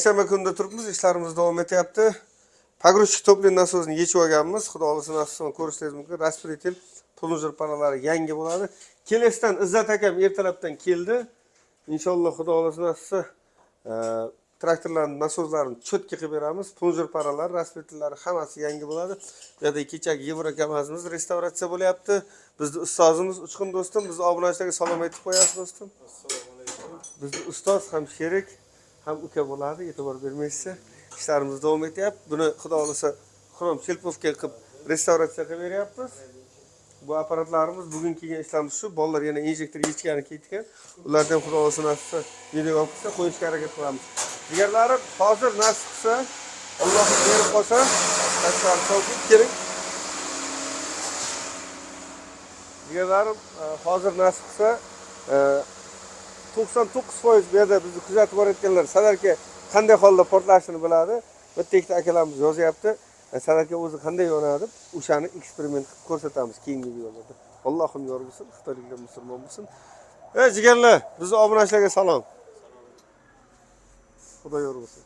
Shanba kunida turibmiz, ishlarimiz davom etyapti. Pogruzchik to'pli nasosini yechib olganmiz. Xudo xolasa nasosini ko'rishingiz mumkin. Raspretil plunjer panalari yangi bo'ladi. Kelesdan Izzat akam ertalabdan keldi. Inshaalloh xudo xolasa nasosi traktorlarning nasoslarini cho'tka qilib beramiz. Plunjer panalari, raspretillari hammasi yangi bo'ladi. Bu yerda kechagi Yevrokamazimiz restavratsiya bo'lyapti. Bizning ustozimiz Uchqun do'stim, bizni obunachilarga salom aytib qo'yasiz do'stim. Assalomu alaykum. Bizning ustoz ham sherik, ham uka bo'ladi, e'tibor bermaysiz. İşlerimiz davom etyapti. Buni xudo xolasa xrom chelpovka qilib restavratsiya qilib beryapmiz. Bu apparatlarimiz bugun kelgan ishlarimiz shu. Bolalar yana injektor yechgani ketgan. Ulardan xudo xolasa nasib video olib kelsa qo'yishga harakat qilamiz. Jigarlarim, hozir nasib qilsa, Alloh berib qolsa, tashqari sovqib keling. Jigarlarim, hozir nasib qilsa 99% bu yerda bizni kuzatib borayotganlar sadarka qanday holda portlashini biladi. Bitta ikkita akalarimiz yozyapti. Sadarka o'zi qanday yonadi, o'shani eksperiment qilib ko'rsatamiz keyingi videolarda. Allohim yor bo'lsin, xitoyliklar musulmon bo'lsin. Jigarlar, bizni obunachilarga salom. Xudo yor bo'lsin.